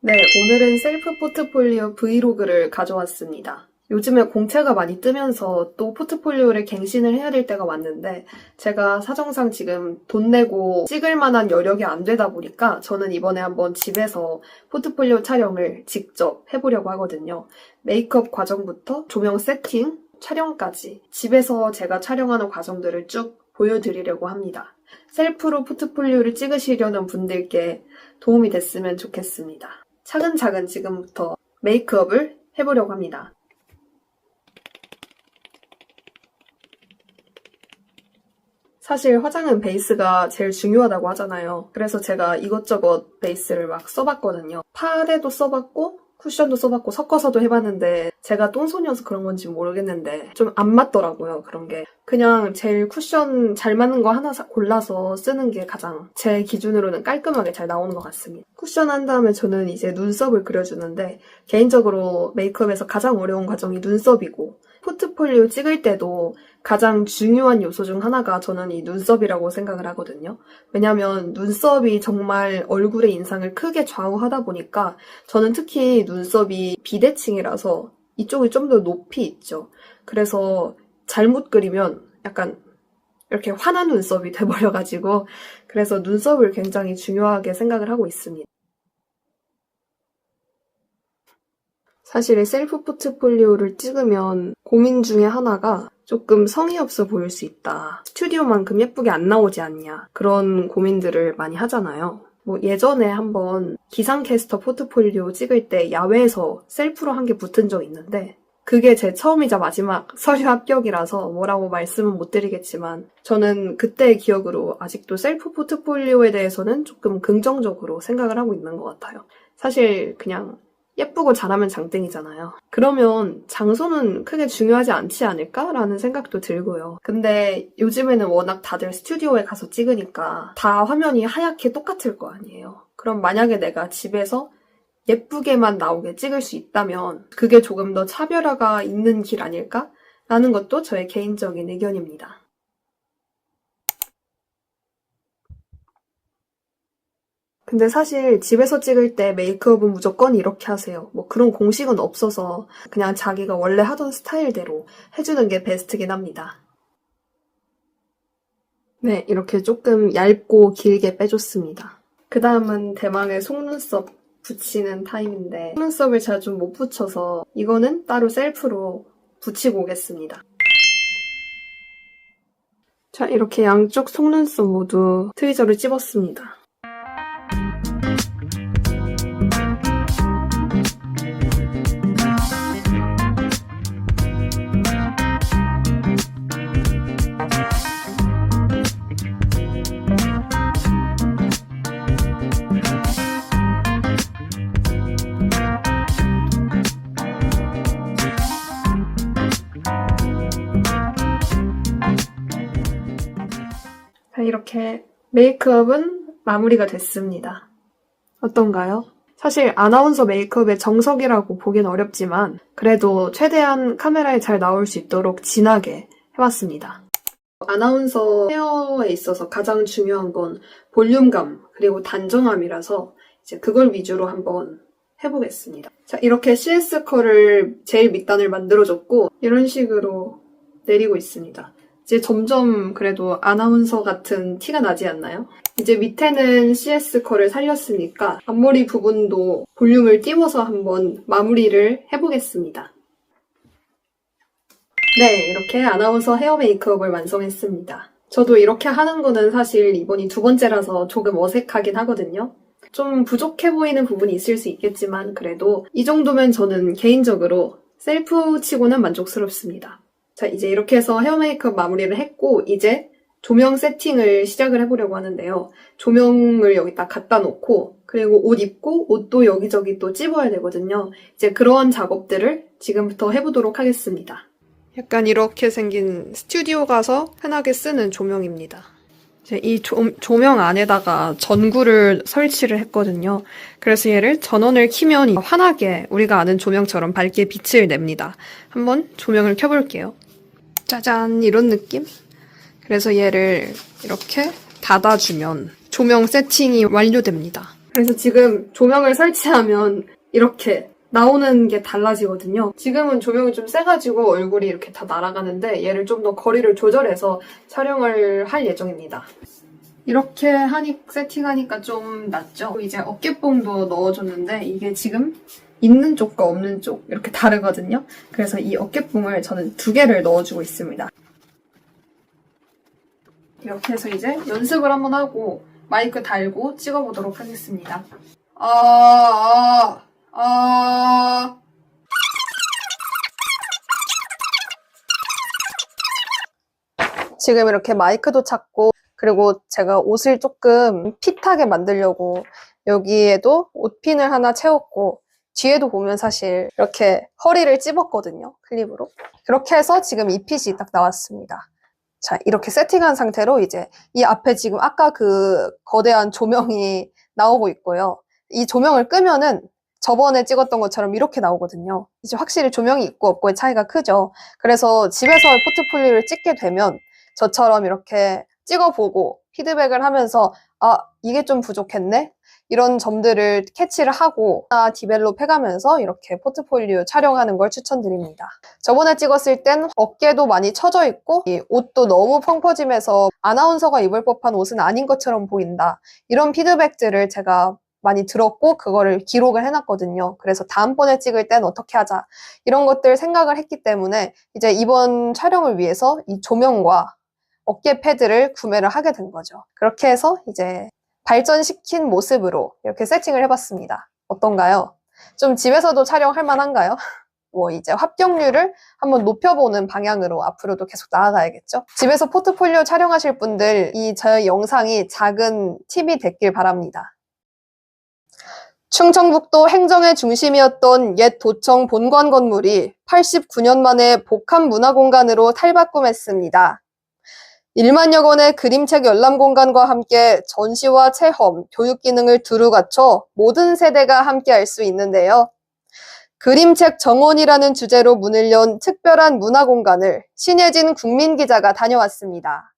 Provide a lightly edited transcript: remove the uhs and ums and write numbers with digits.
네, 오늘은 셀프 포트폴리오 브이로그를 가져왔습니다. 요즘에 공채가 많이 뜨면서 또 포트폴리오를 갱신을 해야 될 때가 왔는데 제가 사정상 지금 돈 내고 찍을 만한 여력이 안 되다 보니까 저는 이번에 한번 집에서 포트폴리오 촬영을 직접 해보려고 하거든요. 메이크업 과정부터 조명 세팅, 촬영까지 집에서 제가 촬영하는 과정들을 쭉 보여드리려고 합니다. 셀프로 포트폴리오를 찍으시려는 분들께 도움이 됐으면 좋겠습니다. 차근차근 지금부터 메이크업을 해보려고 합니다. 사실 화장은 베이스가 제일 중요하다고 하잖아요. 그래서 제가 이것저것 베이스를 막 써봤거든요. 파데도 써봤고 쿠션도 써봤고 섞어서도 해봤는데 제가 똥손이어서 그런 건지 모르겠는데 좀 안 맞더라고요, 그런 게. 그냥 제일 쿠션 잘 맞는 거 하나 골라서 쓰는 게 가장 제 기준으로는 깔끔하게 잘 나오는 것 같습니다. 쿠션 한 다음에 저는 이제 눈썹을 그려주는데 개인적으로 메이크업에서 가장 어려운 과정이 눈썹이고 포트폴리오 찍을 때도 가장 중요한 요소 중 하나가 저는 이 눈썹이라고 생각을 하거든요. 왜냐면 눈썹이 정말 얼굴의 인상을 크게 좌우하다 보니까 저는 특히 눈썹이 비대칭이라서 이쪽이 좀 더 높이 있죠. 그래서 잘못 그리면 약간 이렇게 환한 눈썹이 돼버려가지고 그래서 눈썹을 굉장히 중요하게 생각을 하고 있습니다. 사실 셀프 포트폴리오를 찍으면 고민 중에 하나가 조금 성의 없어 보일 수 있다. 스튜디오만큼 예쁘게 안 나오지 않냐. 그런 고민들을 많이 하잖아요. 뭐 예전에 한번 기상캐스터 포트폴리오 찍을 때 야외에서 셀프로 한 게 붙은 적 있는데 그게 제 처음이자 마지막 서류 합격이라서 뭐라고 말씀은 못 드리겠지만 저는 그때의 기억으로 아직도 셀프 포트폴리오에 대해서는 조금 긍정적으로 생각을 하고 있는 것 같아요. 사실 그냥 예쁘고 잘하면 장땡이잖아요. 그러면 장소는 크게 중요하지 않지 않을까라는 생각도 들고요. 근데 요즘에는 워낙 다들 스튜디오에 가서 찍으니까 다 화면이 하얗게 똑같을 거 아니에요. 그럼 만약에 내가 집에서 예쁘게만 나오게 찍을 수 있다면 그게 조금 더 차별화가 있는 길 아닐까라는 것도 저의 개인적인 의견입니다. 근데 사실 집에서 찍을 때 메이크업은 무조건 이렇게 하세요. 뭐 그런 공식은 없어서 그냥 자기가 원래 하던 스타일대로 해주는 게 베스트긴 합니다. 네, 이렇게 조금 얇고 길게 빼줬습니다. 그 다음은 대망의 속눈썹 붙이는 타임인데 속눈썹을 제가 좀 못 붙여서 이거는 따로 셀프로 붙이고 오겠습니다. 자, 이렇게 양쪽 속눈썹 모두 트위저를 찝었습니다. 이렇게 메이크업은 마무리가 됐습니다. 어떤가요? 사실 아나운서 메이크업의 정석이라고 보긴 어렵지만 그래도 최대한 카메라에 잘 나올 수 있도록 진하게 해봤습니다. 아나운서 헤어에 있어서 가장 중요한 건 볼륨감 그리고 단정함이라서 이제 그걸 위주로 한번 해보겠습니다. 자, 이렇게 CS 컬을 제일 밑단을 만들어줬고 이런 식으로 내리고 있습니다. 이제 점점 그래도 아나운서 같은 티가 나지 않나요? 이제 밑에는 CS 컬을 살렸으니까 앞머리 부분도 볼륨을 띄워서 한번 마무리를 해보겠습니다. 네, 이렇게 아나운서 헤어 메이크업을 완성했습니다. 저도 이렇게 하는 거는 사실 이번이 두 번째라서 조금 어색하긴 하거든요. 좀 부족해 보이는 부분이 있을 수 있겠지만 그래도 이 정도면 저는 개인적으로 셀프 치고는 만족스럽습니다. 자, 이제 이렇게 해서 헤어 메이크업 마무리를 했고 이제 조명 세팅을 시작을 해보려고 하는데요. 조명을 여기다 갖다 놓고 그리고 옷 입고 옷도 여기저기 또 찝어야 되거든요. 이제 그런 작업들을 지금부터 해보도록 하겠습니다. 약간 이렇게 생긴 스튜디오 가서 흔하게 쓰는 조명입니다. 이제 이 조명 안에다가 전구를 설치를 했거든요. 그래서 얘를 전원을 켜면 환하게 우리가 아는 조명처럼 밝게 빛을 냅니다. 한번 조명을 켜볼게요. 짜잔, 이런 느낌? 그래서 얘를 이렇게 닫아주면 조명 세팅이 완료됩니다. 그래서 지금 조명을 설치하면 이렇게 나오는 게 달라지거든요. 지금은 조명이 좀 세가지고 얼굴이 이렇게 다 날아가는데 얘를 좀 더 거리를 조절해서 촬영을 할 예정입니다. 이렇게 세팅하니까 좀 낫죠? 이제 어깨뽕도 넣어줬는데 이게 지금 있는 쪽과 없는 쪽 이렇게 다르거든요. 그래서 이 어깨뽕을 저는 2개를 넣어주고 있습니다. 이렇게 해서 이제 연습을 한번 하고 마이크 달고 찍어보도록 하겠습니다. 지금 이렇게 마이크도 찾고 그리고 제가 옷을 조금 핏하게 만들려고 여기에도 옷핀을 하나 채웠고 뒤에도 보면 사실 이렇게 허리를 찝었거든요. 클립으로. 그렇게 해서 지금 이 핏이 딱 나왔습니다. 자, 이렇게 세팅한 상태로 이제 이 앞에 지금 아까 그 거대한 조명이 나오고 있고요. 이 조명을 끄면은 저번에 찍었던 것처럼 이렇게 나오거든요. 이제 확실히 조명이 있고 없고의 차이가 크죠. 그래서 집에서 포트폴리오를 찍게 되면 저처럼 이렇게 찍어보고 피드백을 하면서 이게 좀 부족했네? 이런 점들을 캐치를 하고 디벨롭 해가면서 이렇게 포트폴리오 촬영하는 걸 추천드립니다. 저번에 찍었을 땐 어깨도 많이 처져 있고 이 옷도 너무 펑퍼짐해서 아나운서가 입을 법한 옷은 아닌 것처럼 보인다. 이런 피드백들을 제가 많이 들었고 그거를 기록을 해놨거든요. 그래서 다음번에 찍을 땐 어떻게 하자. 이런 것들 생각을 했기 때문에 이제 이번 촬영을 위해서 이 조명과 어깨 패드를 구매를 하게 된 거죠. 그렇게 해서 이제 발전시킨 모습으로 이렇게 세팅을 해봤습니다. 어떤가요? 좀 집에서도 촬영할 만한가요? 뭐 이제 합격률을 한번 높여보는 방향으로 앞으로도 계속 나아가야겠죠? 집에서 포트폴리오 촬영하실 분들 이 저희 영상이 작은 팁이 됐길 바랍니다. 충청북도 행정의 중심이었던 옛 도청 본관 건물이 89년 만에 복합문화공간으로 탈바꿈했습니다. 1만여 권의 그림책 열람공간과 함께 전시와 체험, 교육 기능을 두루 갖춰 모든 세대가 함께 할 수 있는데요. 그림책 정원이라는 주제로 문을 연 특별한 문화공간을 신혜진 국민기자가 다녀왔습니다.